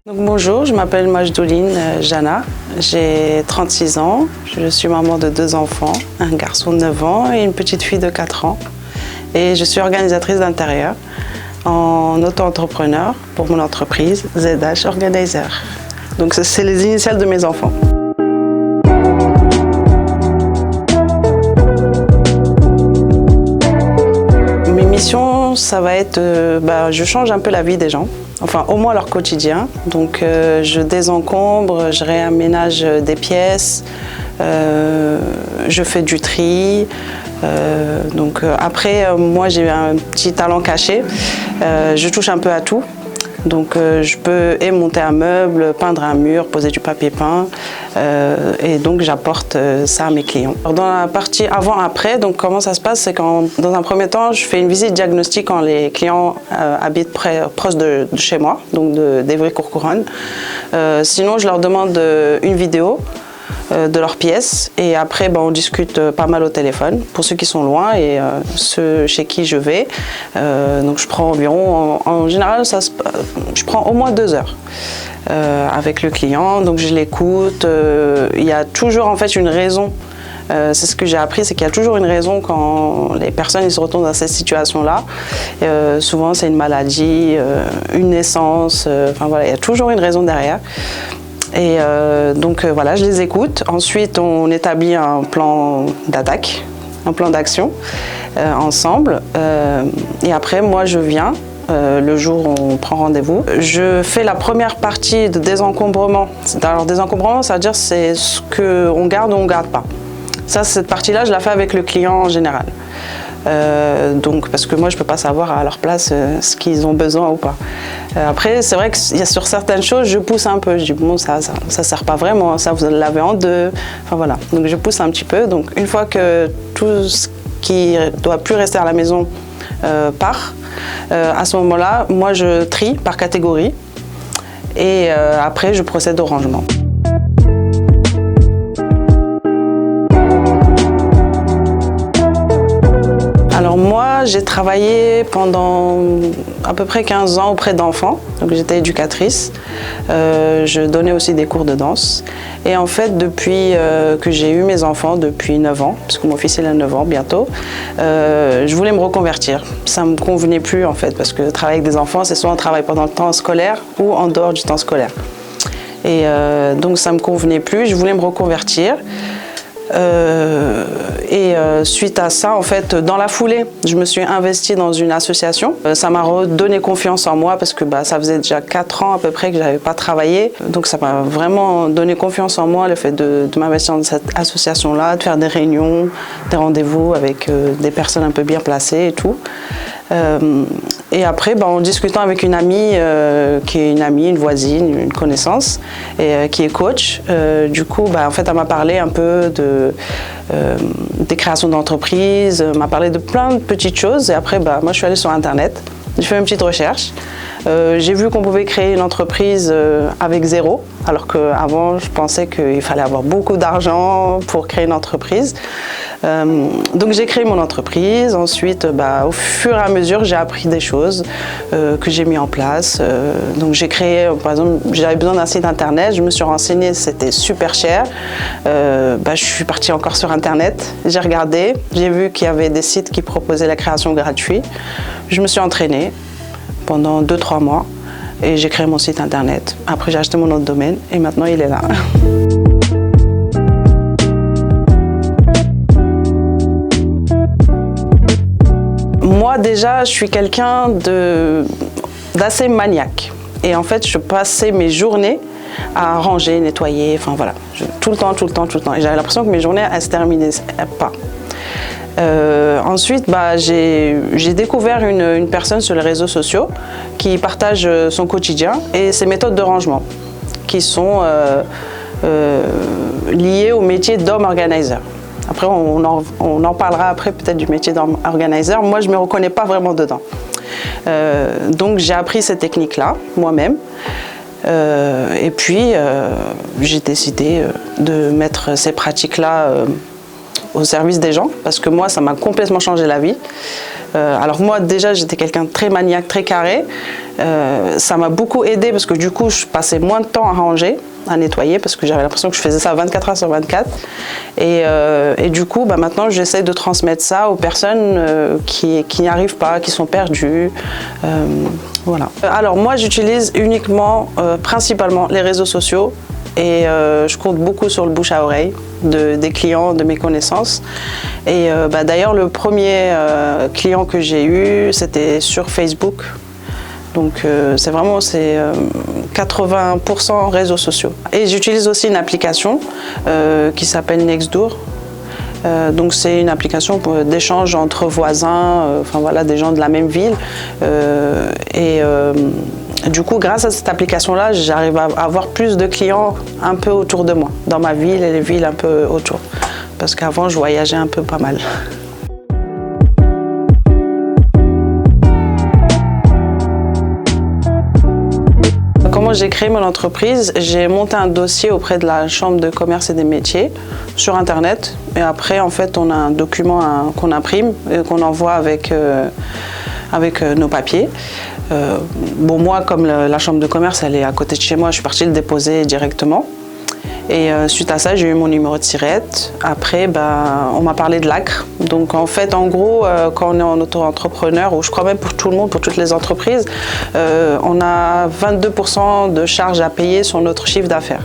Donc, bonjour, je m'appelle Majdouline Jana, j'ai 36 ans, je suis maman de 2 enfants, un garçon de 9 ans et une petite fille de 4 ans. Et je suis organisatrice d'intérieur en auto-entrepreneur pour mon entreprise ZH Organizer. Donc c'est les initiales de mes enfants. Mes missions, ça va être, je change un peu la vie des gens. Enfin, au moins leur quotidien. Donc, je désencombre, je réaménage des pièces, je fais du tri. Après, moi, j'ai un petit talent caché. Je touche un peu à tout. Donc, je peux monter un meuble, peindre un mur, poser du papier peint. Et donc, j'apporte ça à mes clients. Alors, dans la partie avant-après, donc comment ça se passe, c'est quand, dans un premier temps, je fais une visite diagnostique quand les clients habitent proche de chez moi, donc d'Évry-Courcouronnes. Sinon, je leur demande une vidéo de leurs pièces et après on discute pas mal au téléphone pour ceux qui sont loin et ceux chez qui je vais. Donc je prends environ, en général je prends au moins 2 heures avec le client, donc je l'écoute. Il y a toujours en fait une raison. C'est ce que j'ai appris, c'est qu'il y a toujours une raison quand les personnes ils se retrouvent dans cette situation-là. Souvent c'est une maladie, une naissance, enfin voilà, il y a toujours une raison derrière. Et voilà, je les écoute. Ensuite, on établit un plan d'attaque, un plan d'action ensemble. Et après, moi, je viens. Le jour où on prend rendez-vous. Je fais la première partie de désencombrement. Alors, désencombrement, ça veut dire c'est ce qu'on garde ou on ne garde pas. Ça, cette partie-là, je la fais avec le client en général. Parce que moi je peux pas savoir à leur place ce qu'ils ont besoin ou pas. Après c'est vrai que sur certaines choses je pousse un peu, je dis bon ça sert pas vraiment, ça vous l'avez en deux, enfin voilà, donc je pousse un petit peu. Donc une fois que tout ce qui doit plus rester à la maison part, à ce moment-là moi je trie par catégorie et après je procède au rangement. Alors moi, j'ai travaillé pendant à peu près 15 ans auprès d'enfants, donc j'étais éducatrice. Je donnais aussi des cours de danse. Et en fait, depuis que j'ai eu mes enfants, depuis 9 ans, parce que mon fils il a 9 ans bientôt, je voulais me reconvertir. Ça ne me convenait plus en fait, parce que travailler avec des enfants, c'est soit on travaille pendant le temps scolaire ou en dehors du temps scolaire. Et donc ça ne me convenait plus, je voulais me reconvertir. Suite à ça, en fait, dans la foulée, je me suis investie dans une association. Ça m'a redonné confiance en moi parce que ça faisait déjà 4 ans à peu près que je n'avais pas travaillé. Donc ça m'a vraiment donné confiance en moi, le fait de m'investir dans cette association-là, de faire des réunions, des rendez-vous avec des personnes un peu bien placées et tout. Et après, en discutant avec une amie, qui est une voisine, une connaissance, et qui est coach, du coup, en fait, elle m'a parlé un peu des créations d'entreprises, m'a parlé de plein de petites choses. Et après, moi, je suis allée sur Internet, j'ai fait une petite recherche. J'ai vu qu'on pouvait créer une entreprise avec zéro, alors qu'avant, je pensais qu'il fallait avoir beaucoup d'argent pour créer une entreprise. Donc j'ai créé mon entreprise. Ensuite, au fur et à mesure, j'ai appris des choses que j'ai mis en place. Donc j'ai créé, par exemple, j'avais besoin d'un site internet, je me suis renseignée, c'était super cher. Je suis partie encore sur Internet, j'ai regardé, j'ai vu qu'il y avait des sites qui proposaient la création gratuite. Je me suis entraînée pendant 2-3 mois et j'ai créé mon site internet. Après, j'ai acheté mon nom de domaine et maintenant, il est là. Moi, déjà, je suis quelqu'un d'assez maniaque. Et en fait, je passais mes journées à ranger, nettoyer, enfin voilà. Tout le temps. Et j'avais l'impression que mes journées, elles se terminaient pas. Ensuite, j'ai découvert une personne sur les réseaux sociaux qui partage son quotidien et ses méthodes de rangement qui sont liées au métier d'home organizer. Après, on en parlera après peut-être du métier d'home organizer. Moi, je ne me reconnais pas vraiment dedans. Donc, j'ai appris ces techniques-là moi-même. Et puis, j'ai décidé de mettre ces pratiques-là au service des gens, parce que moi, ça m'a complètement changé la vie. Alors moi, déjà, j'étais quelqu'un de très maniaque, très carré. Ça m'a beaucoup aidé parce que du coup, je passais moins de temps à ranger, à nettoyer, parce que j'avais l'impression que je faisais ça 24 heures sur 24. Et du coup, maintenant, j'essaie de transmettre ça aux personnes qui n'y arrivent pas, qui sont perdues. Voilà. Alors moi, j'utilise uniquement, principalement, les réseaux sociaux. Et je compte beaucoup sur le bouche à oreille des clients, de mes connaissances. Et d'ailleurs, le premier client que j'ai eu, c'était sur Facebook. Donc c'est vraiment 80% réseaux sociaux. Et j'utilise aussi une application qui s'appelle Nextdoor. Donc c'est une application d'échange entre voisins, enfin voilà, des gens de la même ville. Du coup, grâce à cette application-là, j'arrive à avoir plus de clients un peu autour de moi, dans ma ville et les villes un peu autour. Parce qu'avant, je voyageais un peu pas mal. Comment j'ai créé mon entreprise? J'ai monté un dossier auprès de la Chambre de commerce et des métiers sur Internet. Et après, en fait, on a un document qu'on imprime et qu'on envoie avec nos papiers. Moi, comme la chambre de commerce, elle est à côté de chez moi, je suis partie le déposer directement. Et suite à ça, j'ai eu mon numéro de SIRET. Après, on m'a parlé de l'ACRE. Donc en fait, en gros, quand on est en auto-entrepreneur, ou je crois même pour tout le monde, pour toutes les entreprises, on a 22% de charges à payer sur notre chiffre d'affaires.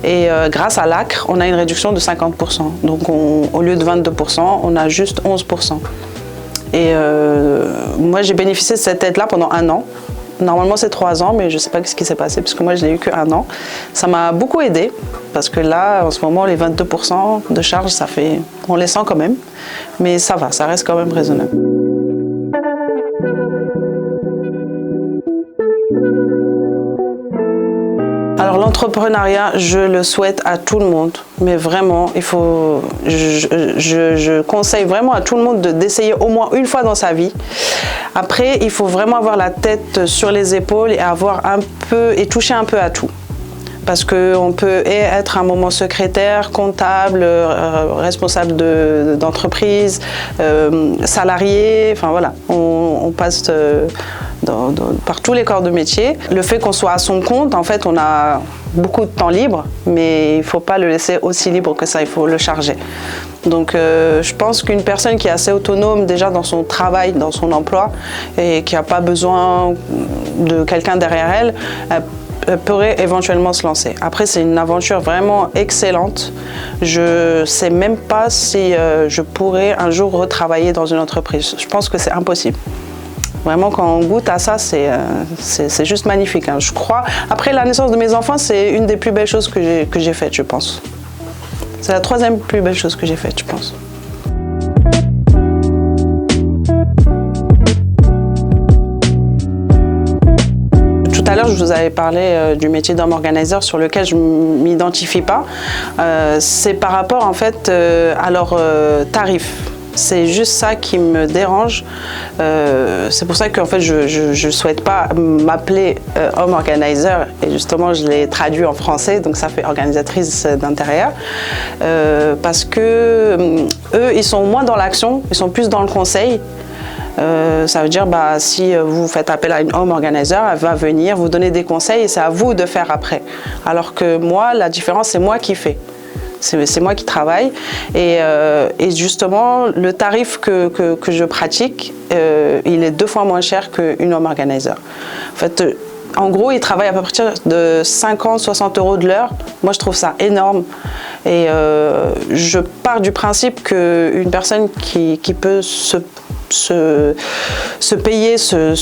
Et grâce à l'ACRE, on a une réduction de 50%. Donc au lieu de 22%, on a juste 11%. Et moi, j'ai bénéficié de cette aide-là pendant 1 an. Normalement, c'est 3 ans, mais je ne sais pas ce qui s'est passé, parce que moi, je n'ai eu que 1 an. Ça m'a beaucoup aidé, parce que là, en ce moment, les 22% de charge, on les sent quand même. Mais ça va, ça reste quand même raisonnable. Alors l'entrepreneuriat, je le souhaite à tout le monde, mais vraiment, je conseille vraiment à tout le monde d'essayer au moins une fois dans sa vie. Après, il faut vraiment avoir la tête sur les épaules et toucher un peu à tout. Parce qu'on peut être à un moment secrétaire, comptable, responsable d'entreprise, salarié, enfin voilà, on passe par tous les corps de métier. Le fait qu'on soit à son compte, en fait, on a beaucoup de temps libre, mais il ne faut pas le laisser aussi libre que ça, il faut le charger. Donc je pense qu'une personne qui est assez autonome déjà dans son travail, dans son emploi, et qui n'a pas besoin de quelqu'un derrière elle, pourrait éventuellement se lancer. Après, c'est une aventure vraiment excellente. Je ne sais même pas si je pourrais un jour retravailler dans une entreprise. Je pense que c'est impossible. Vraiment, quand on goûte à ça, c'est juste magnifique, hein. Je crois. Après la naissance de mes enfants, c'est une des plus belles choses que j'ai faites, je pense. C'est la 3e plus belle chose que j'ai faite, je pense. Tout à l'heure, je vous avais parlé du métier d'homme organizer sur lequel je ne m'identifie pas. C'est par rapport en fait à leurs tarifs. C'est juste ça qui me dérange. C'est pour ça qu'en fait, je ne souhaite pas m'appeler home organizer. Et justement, je l'ai traduit en français, donc ça fait organisatrice d'intérieur. Parce que eux, ils sont moins dans l'action, ils sont plus dans le conseil. Ça veut dire si vous faites appel à une home organizer, elle va venir vous donner des conseils et c'est à vous de faire après. Alors que moi, la différence, c'est moi qui fais. C'est moi qui travaille et justement le tarif que je pratique, il est 2 fois moins cher qu'une home organizer. En fait, en gros, ils travaillent à partir de 50-60 € de l'heure. Moi, je trouve ça énorme. Et je pars du principe qu'une personne qui peut se payer ce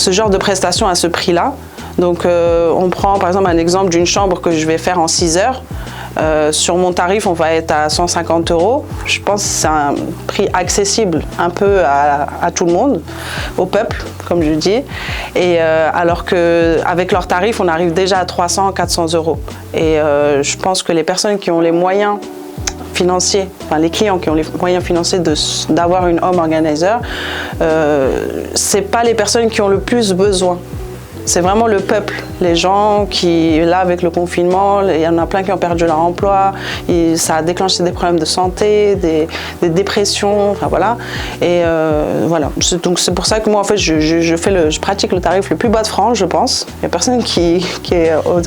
genre de prestations à ce prix-là. Donc, on prend par exemple un exemple d'une chambre que je vais faire en 6 heures. Sur mon tarif, on va être à 150 €. Je pense que c'est un prix accessible un peu à tout le monde, au peuple, comme je dis. Et alors qu'avec leur tarif, on arrive déjà à 300-400 €. Et je pense que les personnes qui ont les moyens financiers, enfin les clients qui ont les moyens financiers d'avoir une home organizer, c'est pas les personnes qui ont le plus besoin. C'est vraiment le peuple, les gens qui, là avec le confinement, il y en a plein qui ont perdu leur emploi, et ça a déclenché des problèmes de santé, des dépressions, enfin voilà. Et voilà, donc c'est pour ça que moi en fait je pratique le tarif le plus bas de France, je pense. Il n'y a personne qui est en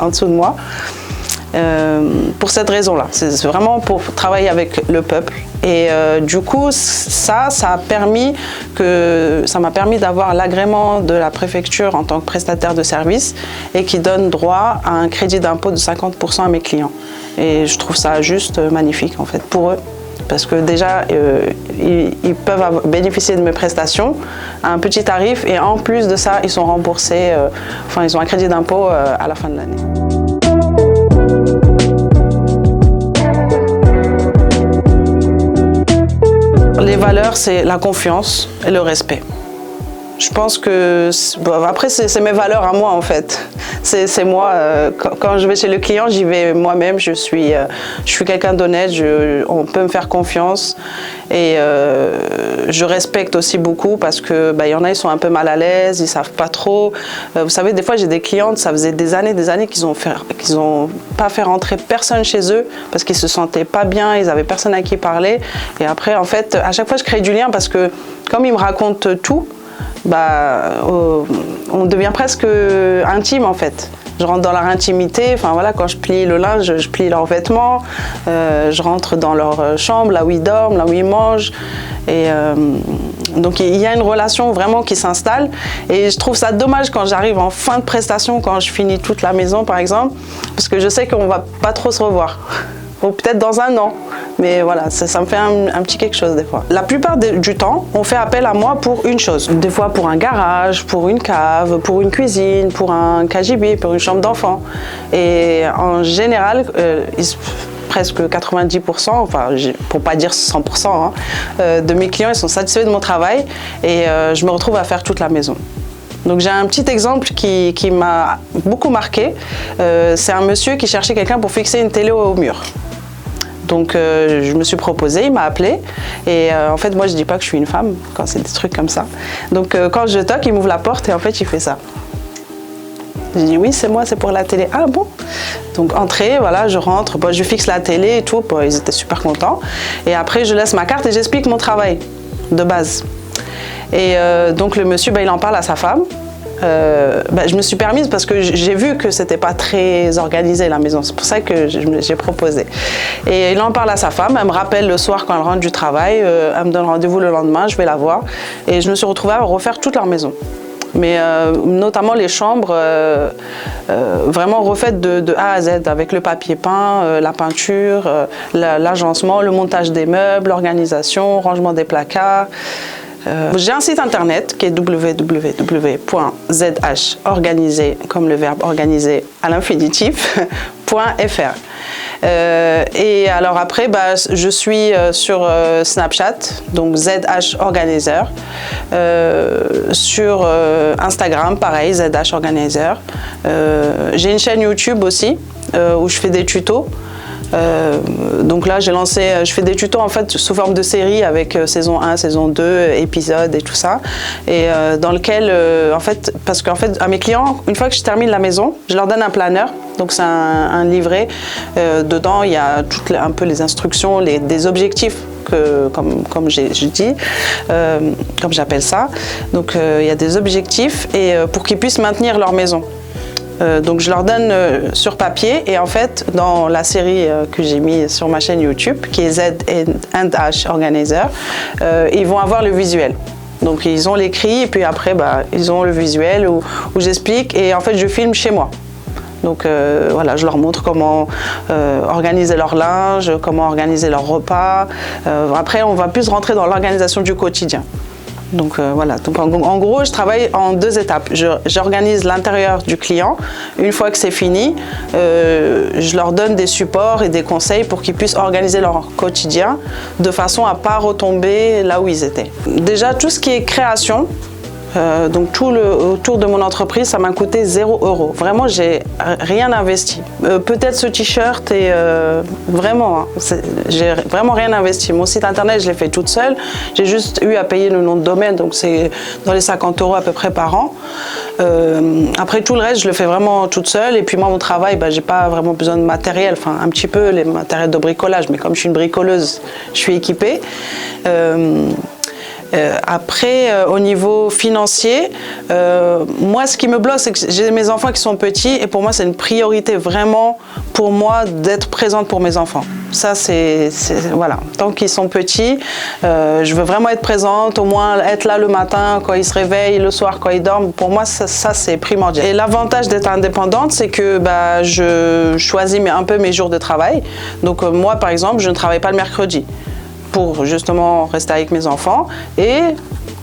dessous de moi. Pour cette raison-là, c'est vraiment pour travailler avec le peuple. Et du coup, ça m'a permis d'avoir l'agrément de la préfecture en tant que prestataire de service et qui donne droit à un crédit d'impôt de 50% à mes clients. Et je trouve ça juste magnifique en fait pour eux. Parce que déjà, ils peuvent bénéficier de mes prestations à un petit tarif et en plus de ça, ils sont remboursés, ils ont un crédit d'impôt à la fin de l'année. Les valeurs, c'est la confiance et le respect. Je pense que, après c'est mes valeurs à moi en fait. C'est moi, quand je vais chez le client, j'y vais moi-même, je suis quelqu'un d'honnête, on peut me faire confiance et je respecte aussi beaucoup parce que y en a, ils sont un peu mal à l'aise, ils savent pas trop. Vous savez, des fois j'ai des clientes, ça faisait des années qu'ils ont pas fait rentrer personne chez eux parce qu'ils se sentaient pas bien, ils avaient personne à qui parler. Et après, en fait, à chaque fois je crée du lien parce que comme ils me racontent tout, on devient presque intime en fait. Je rentre dans leur intimité, quand je plie le linge, je plie leurs vêtements, je rentre dans leur chambre, là où ils dorment, là où ils mangent. Et donc il y a une relation vraiment qui s'installe et je trouve ça dommage quand j'arrive en fin de prestation, quand je finis toute la maison par exemple, parce que je sais qu'on va pas trop se revoir. Ou peut-être dans un an. Mais voilà, ça me fait un petit quelque chose des fois. La plupart du temps, on fait appel à moi pour une chose. Des fois pour un garage, pour une cave, pour une cuisine, pour un KGB, pour une chambre d'enfant. Et en général, presque 90%, pour pas dire 100%, de mes clients ils sont satisfaits de mon travail et je me retrouve à faire toute la maison. Donc j'ai un petit exemple qui m'a beaucoup marqué. C'est un monsieur qui cherchait quelqu'un pour fixer une télé au mur. Donc je me suis proposée, il m'a appelé et en fait moi je dis pas que je suis une femme quand c'est des trucs comme ça. Donc quand je toque, il m'ouvre la porte et en fait il fait ça. Je dis oui c'est moi, c'est pour la télé. Ah bon? Donc entrée, voilà, je rentre, je fixe la télé et tout, ils étaient super contents. Et après je laisse ma carte et j'explique mon travail de base. Et donc le monsieur, il en parle à sa femme. Je me suis permise parce que j'ai vu que c'était pas très organisé la maison, c'est pour ça que j'ai proposé. Et il en parle à sa femme, elle me rappelle le soir quand elle rentre du travail, elle me donne rendez-vous le lendemain, je vais la voir. Et je me suis retrouvée à refaire toute leur maison. Mais notamment les chambres vraiment refaites de A à Z, avec le papier peint, la peinture, l'agencement, le montage des meubles, l'organisation, rangement des placards. J'ai un site internet qui est www.zhorganisé, comme le verbe organiser à l'infinitif.fr. Et alors après, je suis sur Snapchat, donc ZH Organizer. Sur Instagram, pareil, ZH Organizer. J'ai une chaîne YouTube aussi où je fais des tutos. Donc là j'ai lancé, je fais des tutos en fait sous forme de série avec saison 1, saison 2, épisodes et tout ça, et dans lequel en fait, parce qu'en fait à mes clients, une fois que je termine la maison, je leur donne un planeur, donc c'est un livret, dedans il y a un peu les instructions, des objectifs comme j'ai dit, comme j'appelle ça, donc il y a des objectifs et pour qu'ils puissent maintenir leur maison. Donc je leur donne sur papier et en fait dans la série que j'ai mis sur ma chaîne YouTube qui est Z&H Organizer, ils vont avoir le visuel. Donc ils ont l'écrit et puis après ils ont le visuel où j'explique et en fait je filme chez moi. Donc voilà, je leur montre comment organiser leur linge, comment organiser leur repas. Après on va plus rentrer dans l'organisation du quotidien. Donc voilà, donc en gros je travaille en 2 étapes. J'organise l'intérieur du client. Une fois que c'est fini, je leur donne des supports et des conseils pour qu'ils puissent organiser leur quotidien de façon à ne pas retomber là où ils étaient. Déjà tout ce qui est création, Donc tout le autour de mon entreprise, ça m'a coûté 0 €. Vraiment, j'ai rien investi. Peut-être ce t-shirt et vraiment, hein, j'ai vraiment rien investi. Mon site internet, je l'ai fait toute seule. J'ai juste eu à payer le nom de domaine, donc c'est dans les 50 € à peu près par an. Après tout le reste, je le fais vraiment toute seule. Et puis moi, mon travail, j'ai pas vraiment besoin de matériel. Enfin, un petit peu les matériels de bricolage, mais comme je suis une bricoleuse, je suis équipée. Après, au niveau financier, moi, ce qui me bloque, c'est que j'ai mes enfants qui sont petits et pour moi, c'est une priorité vraiment pour moi d'être présente pour mes enfants. Ça, voilà. Tant qu'ils sont petits, je veux vraiment être présente, au moins être là le matin quand ils se réveillent, le soir quand ils dorment. Pour moi, ça c'est primordial. Et l'avantage d'être indépendante, c'est que je choisis un peu mes jours de travail. Donc moi, par exemple, je ne travaille pas le mercredi, pour justement rester avec mes enfants. Et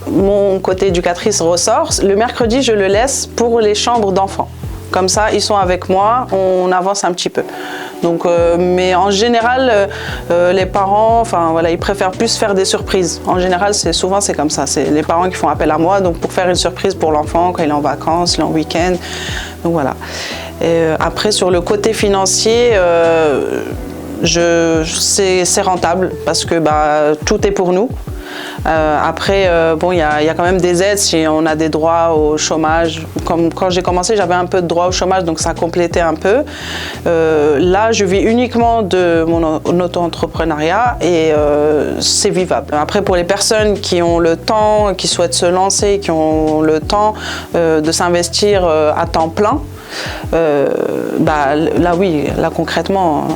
mon côté éducatrice ressort. Le mercredi, je le laisse pour les chambres d'enfants. Comme ça, ils sont avec moi, on avance un petit peu. Donc, mais en général, les parents, enfin voilà, ils préfèrent plus faire des surprises. En général, souvent c'est comme ça. C'est les parents qui font appel à moi, donc pour faire une surprise pour l'enfant quand il est en vacances, il est en week-end. Donc voilà. Et après, sur le côté financier, c'est rentable parce que tout est pour nous. Après, bon, il y a quand même des aides si on a des droits au chômage. Comme quand j'ai commencé, j'avais un peu de droits au chômage, donc ça complétait un peu. Là, je vis uniquement de mon auto-entrepreneuriat et c'est vivable. Après, pour les personnes qui ont le temps, qui souhaitent se lancer, qui ont le temps de s'investir à temps plein, là oui, là concrètement.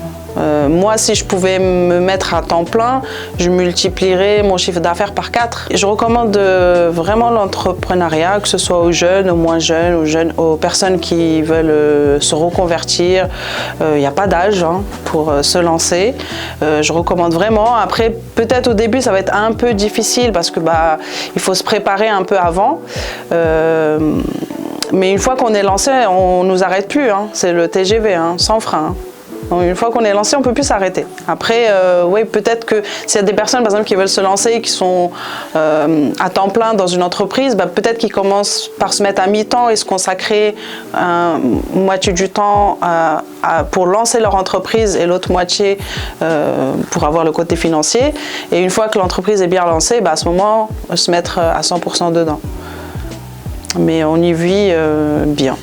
Moi, si je pouvais me mettre à temps plein, je multiplierais mon chiffre d'affaires par 4. Je recommande vraiment l'entrepreneuriat, que ce soit aux jeunes, aux moins jeunes, aux personnes qui veulent se reconvertir. Il n'y a pas d'âge pour se lancer. Je recommande vraiment. Après, peut-être au début, ça va être un peu difficile parce que il faut se préparer un peu avant. Mais une fois qu'on est lancé, on ne nous arrête plus. C'est le TGV, sans frein. Donc, une fois qu'on est lancé, on ne peut plus s'arrêter. Après, oui, peut-être que s'il y a des personnes, par exemple, qui veulent se lancer, qui sont à temps plein dans une entreprise, peut-être qu'ils commencent par se mettre à mi-temps et se consacrer moitié du temps pour lancer leur entreprise et l'autre moitié pour avoir le côté financier. Et une fois que l'entreprise est bien lancée, à ce moment, se mettre à 100% dedans. Mais on y vit bien.